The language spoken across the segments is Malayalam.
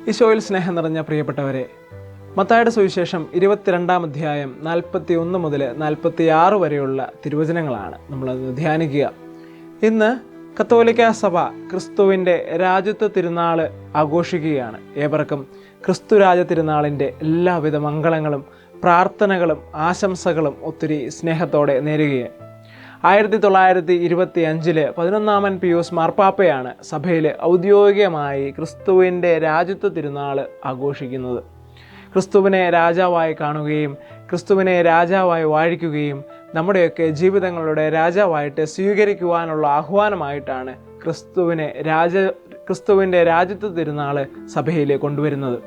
ഈശോയിൽ സ്നേഹം നിറഞ്ഞ പ്രിയപ്പെട്ടവരെ, മത്തായിയുടെ സുവിശേഷം 22-ാം അധ്യായം 41 മുതൽ 46 വരെയുള്ള തിരുവചനങ്ങളാണ് നമ്മളത് ധ്യാനിക്കുക. ഇന്ന് കത്തോലിക്ക സഭ ക്രിസ്തുവിൻ്റെ രാജ്യത്വ തിരുനാൾ ആഘോഷിക്കുകയാണ്. ഏവർക്കും ക്രിസ്തുരാജ തിരുനാളിൻ്റെ എല്ലാവിധ മംഗളങ്ങളും പ്രാർത്ഥനകളും ആശംസകളും ഒത്തിരി സ്നേഹത്തോടെ നേരുകയാണ്. 1925 11-ാമൻ പിയൂസ് മാർപ്പാപ്പയാണ് സഭയിൽ ഔദ്യോഗികമായി ക്രിസ്തുവിൻ്റെ രാജ്യത്വ തിരുനാൾ ആഘോഷിക്കുന്നത്. ക്രിസ്തുവിനെ രാജാവായി കാണുകയും ക്രിസ്തുവിനെ രാജാവായി വാഴിക്കുകയും നമ്മുടെയൊക്കെ ജീവിതങ്ങളുടെ രാജാവായിട്ട് സ്വീകരിക്കുവാനുള്ള ആഹ്വാനമായിട്ടാണ് ക്രിസ്തുവിൻ്റെ രാജ്യത്വ തിരുനാൾ സഭയിൽ കൊണ്ടുവരുന്നത്.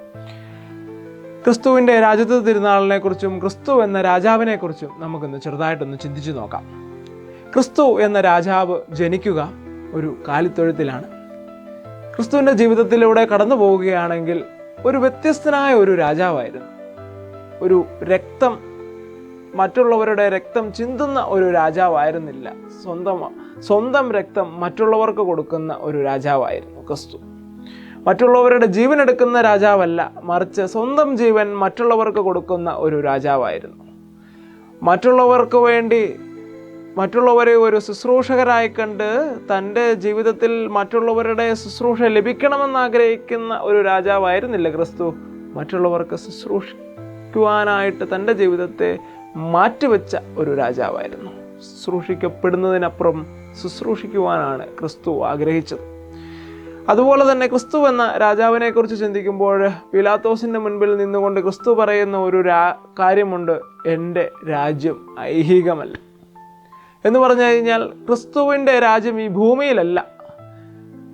ക്രിസ്തുവിൻ്റെ രാജ്യത്വ തിരുനാളിനെക്കുറിച്ചും ക്രിസ്തു എന്ന രാജാവിനെക്കുറിച്ചും നമുക്കൊന്ന് ചെറുതായിട്ടൊന്ന് ചിന്തിച്ചു നോക്കാം. ക്രിസ്തു എന്ന രാജാവ് ജനിക്കുക ഒരു കാലിത്തൊഴുത്തിലാണ്. ക്രിസ്തുവിൻ്റെ ജീവിതത്തിലൂടെ കടന്നു പോവുകയാണെങ്കിൽ ഒരു വ്യത്യസ്തനായ ഒരു രാജാവായിരുന്നു. ഒരു മറ്റുള്ളവരുടെ രക്തം ചിന്തുന്ന ഒരു രാജാവായിരുന്നില്ല. സ്വന്തം രക്തം മറ്റുള്ളവർക്ക് കൊടുക്കുന്ന ഒരു രാജാവായിരുന്നു ക്രിസ്തു. മറ്റുള്ളവരുടെ ജീവൻ എടുക്കുന്ന രാജാവല്ല, മറിച്ച് സ്വന്തം ജീവൻ മറ്റുള്ളവർക്ക് കൊടുക്കുന്ന ഒരു രാജാവായിരുന്നു. മറ്റുള്ളവരെ ഒരു ശുശ്രൂഷകരായി കണ്ട് തൻ്റെ ജീവിതത്തിൽ മറ്റുള്ളവരുടെ ശുശ്രൂഷ ലഭിക്കണമെന്ന് ആഗ്രഹിക്കുന്ന ഒരു രാജാവായിരുന്നില്ല ക്രിസ്തു. മറ്റുള്ളവർക്ക് ശുശ്രൂഷിക്കുവാനായിട്ട് തൻ്റെ ജീവിതത്തെ മാറ്റിവെച്ച ഒരു രാജാവായിരുന്നു. ശുശ്രൂഷിക്കപ്പെടുന്നതിനപ്പുറം ശുശ്രൂഷിക്കുവാനാണ് ക്രിസ്തു ആഗ്രഹിച്ചത്. അതുപോലെ തന്നെ ക്രിസ്തു എന്ന രാജാവിനെ കുറിച്ച് ചിന്തിക്കുമ്പോൾ പീലാത്തോസിൻ്റെ മുൻപിൽ നിന്നുകൊണ്ട് ക്രിസ്തു പറയുന്ന ഒരു കാര്യമുണ്ട്: എൻ്റെ രാജ്യം ഐഹികമല്ല എന്ന് പറഞ്ഞു കഴിഞ്ഞാൽ ക്രിസ്തുവിൻ്റെ രാജ്യം ഈ ഭൂമിയിലല്ല,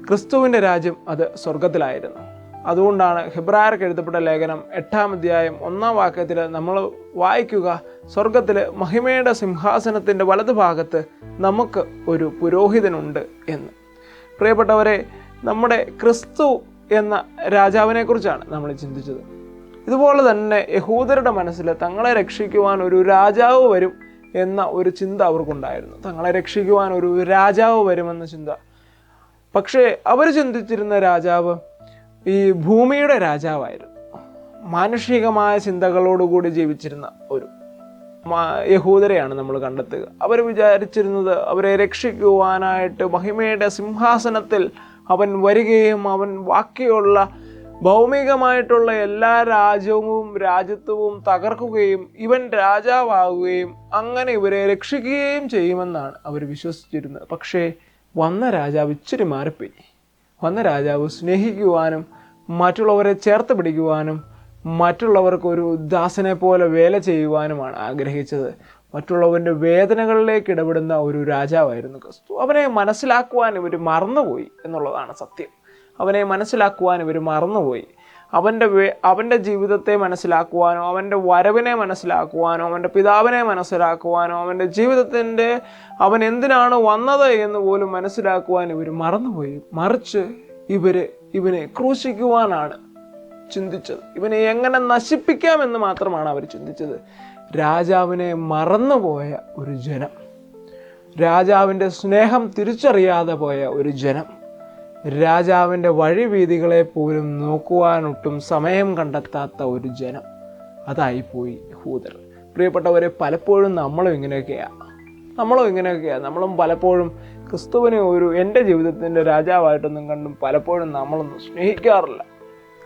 ക്രിസ്തുവിൻ്റെ രാജ്യം അത് സ്വർഗത്തിലായിരുന്നു. അതുകൊണ്ടാണ് ഹെബ്രായർക്ക് എഴുതപ്പെട്ട ലേഖനം 8-ാം അധ്യായം 1-ാം വാക്യത്തിൽ നമ്മൾ വായിക്കുക: സ്വർഗത്തിൽ മഹിമയുടെ സിംഹാസനത്തിൻ്റെ വലതുഭാഗത്ത് നമുക്ക് ഒരു പുരോഹിതനുണ്ട് എന്ന്. പ്രിയപ്പെട്ടവരെ, നമ്മുടെ ക്രിസ്തു എന്ന രാജാവിനെ കുറിച്ചാണ് നമ്മൾ ചിന്തിച്ചത്. ഇതുപോലെ തന്നെ യഹൂദരുടെ മനസ്സിൽ തങ്ങളെ രക്ഷിക്കുവാൻ ഒരു രാജാവ് വരും എന്ന ഒരു ചിന്ത അവർക്കുണ്ടായിരുന്നു. തങ്ങളെ രക്ഷിക്കുവാൻ ഒരു രാജാവ് വരുമെന്ന ചിന്ത. പക്ഷേ അവർ ചിന്തിച്ചിരുന്ന രാജാവ് ഈ ഭൂമിയുടെ രാജാവായിരുന്നു. മാനുഷികമായ ചിന്തകളോടുകൂടി ജീവിച്ചിരുന്ന ഒരു യഹൂദരെയാണ് നമ്മൾ കണ്ടെത്തുക. അവർ വിചാരിച്ചിരുന്നത് അവരെ രക്ഷിക്കുവാനായിട്ട് മഹിമയുടെ സിംഹാസനത്തിൽ അവൻ വരികയും അവൻ ബാക്കിയുള്ള ഭൗമികമായിട്ടുള്ള എല്ലാ രാജ്യത്വവും തകർക്കുകയും ഇവൻ രാജാവാകുകയും അങ്ങനെ ഇവരെ രക്ഷിക്കുകയും ചെയ്യുമെന്നാണ് അവർ വിശ്വസിച്ചിരുന്നത്. പക്ഷേ വന്ന രാജാവ് ഇച്ചിരി മാറിപ്പോയി. വന്ന രാജാവ് സ്നേഹിക്കുവാനും മറ്റുള്ളവരെ ചേർത്ത് പിടിക്കുവാനും മറ്റുള്ളവർക്ക് ഒരു ദാസനെ പോലെ വേല ചെയ്യുവാനുമാണ് ആഗ്രഹിച്ചത്. മറ്റുള്ളവൻ്റെ വേദനകളിലേക്ക് ഇടപെടുന്ന ഒരു രാജാവായിരുന്നു ക്രിസ്തു. അവനെ മനസ്സിലാക്കുവാൻ ഇവർ മറന്നുപോയി എന്നുള്ളതാണ് സത്യം. അവനെ മനസ്സിലാക്കുവാൻ ഇവർ മറന്നുപോയി. അവൻ്റെ ജീവിതത്തെ മനസ്സിലാക്കുവാനോ അവൻ്റെ വരവിനെ മനസ്സിലാക്കുവാനോ അവൻ്റെ പിതാവിനെ മനസ്സിലാക്കുവാനോ അവൻ്റെ ജീവിതത്തിൻ്റെ അവൻ എന്തിനാണ് വന്നത് എന്ന് പോലും മനസ്സിലാക്കുവാൻ ഇവർ മറന്നുപോയി. മറിച്ച് ഇവനെ ക്രൂശിക്കുവാനാണ് ചിന്തിച്ചത്. ഇവനെ എങ്ങനെ നശിപ്പിക്കാമെന്ന് മാത്രമാണ് അവർ ചിന്തിച്ചത്. രാജാവിനെ മറന്നുപോയ ഒരു ജനം, രാജാവിൻ്റെ സ്നേഹം തിരിച്ചറിയാതെ പോയ ഒരു ജനം, രാജാവിൻ്റെ വഴിവീതികളെ പോലും നോക്കുവാനൊട്ടും സമയം കണ്ടെത്താത്ത ഒരു ജനം, അതായിപ്പോയി യഹൂദർ. പ്രിയപ്പെട്ടവരെ, പലപ്പോഴും നമ്മളും ഇങ്ങനെയൊക്കെയാണ്. നമ്മളും പലപ്പോഴും ക്രിസ്തുവിനെ എൻ്റെ ജീവിതത്തിൻ്റെ രാജാവായിട്ടൊന്നും കണ്ടും പലപ്പോഴും നമ്മളൊന്നും സ്നേഹിക്കാറില്ല.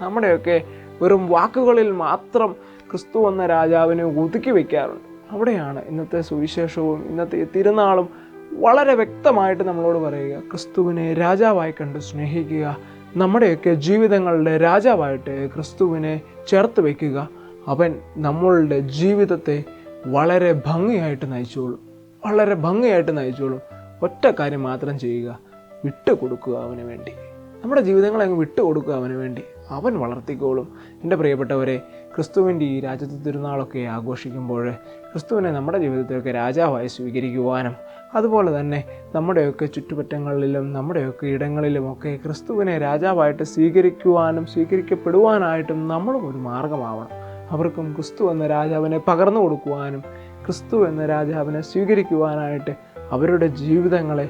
നമ്മുടെയൊക്കെ വെറും വാക്കുകളിൽ മാത്രം ക്രിസ്തു എന്ന രാജാവിനെ ഒതുക്കി വയ്ക്കാറുണ്ട്. അവിടെയാണ് ഇന്നത്തെ സുവിശേഷവും ഇന്നത്തെ തിരുനാളും വളരെ വ്യക്തമായിട്ട് നമ്മളോട് പറയുക: ക്രിസ്തുവിനെ രാജാവായി കണ്ട് സ്നേഹിക്കുക. നമ്മുടെയൊക്കെ ജീവിതങ്ങളുടെ രാജാവായിട്ട് ക്രിസ്തുവിനെ ചേർത്ത് വയ്ക്കുക. അവൻ നമ്മളുടെ ജീവിതത്തെ വളരെ ഭംഗിയായിട്ട് നയിച്ചോളും. ഒറ്റ കാര്യം മാത്രം ചെയ്യുക: വിട്ടുകൊടുക്കുക അവന് വേണ്ടി. നമ്മുടെ ജീവിതങ്ങളെ അങ്ങ് വിട്ടുകൊടുക്കുക അവന് വേണ്ടി. അവൻ വളർത്തിക്കോളും. എൻ്റെ പ്രിയപ്പെട്ടവരെ, ക്രിസ്തുവിൻ്റെ ഈ രാജ്യത്വ തിരുനാളൊക്കെ ആഘോഷിക്കുമ്പോൾ ക്രിസ്തുവിനെ നമ്മുടെ ജീവിതത്തിലൊക്കെ രാജാവായി സ്വീകരിക്കുവാനും അതുപോലെ തന്നെ നമ്മുടെയൊക്കെ ചുറ്റുപറ്റങ്ങളിലും നമ്മുടെയൊക്കെ ഇടങ്ങളിലുമൊക്കെ ക്രിസ്തുവിനെ രാജാവായിട്ട് സ്വീകരിക്കപ്പെടുവാനായിട്ടും നമ്മളും ഒരു മാർഗമാവണം. അവർക്കും ക്രിസ്തു എന്ന രാജാവിനെ പകർന്നു കൊടുക്കുവാനും ക്രിസ്തു എന്ന രാജാവിനെ സ്വീകരിക്കുവാനായിട്ട് അവരുടെ ജീവിതങ്ങളെ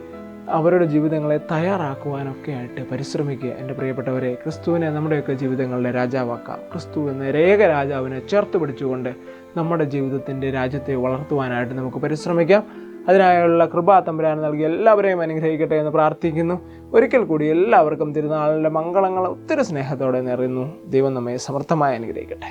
അവരുടെ ജീവിതങ്ങളെ തയ്യാറാക്കുവാനൊക്കെ ആയിട്ട് പരിശ്രമിക്കുക. എൻ്റെ പ്രിയപ്പെട്ടവരെ, ക്രിസ്തുവിനെ നമ്മുടെയൊക്കെ ജീവിതങ്ങളുടെ രാജാവാക്കാം. ക്രിസ്തു എന്ന ഏക രാജാവിനെ ചേർത്ത് പിടിച്ചുകൊണ്ട് നമ്മുടെ ജീവിതത്തിൻ്റെ രാജ്യത്തെ വളർത്തുവാനായിട്ട് നമുക്ക് പരിശ്രമിക്കാം. അതിനായുള്ള കൃപ തമ്പുരാൻ നൽകി എല്ലാവരെയും അനുഗ്രഹിക്കട്ടെ എന്ന് പ്രാർത്ഥിക്കുന്നു. ഒരിക്കൽ കൂടി എല്ലാവർക്കും തിരുനാളിൻ്റെ മംഗളങ്ങൾ ഒത്തിരി സ്നേഹത്തോടെ നേരുന്നു. ദൈവം നമ്മെ സമർത്ഥമായി അനുഗ്രഹിക്കട്ടെ.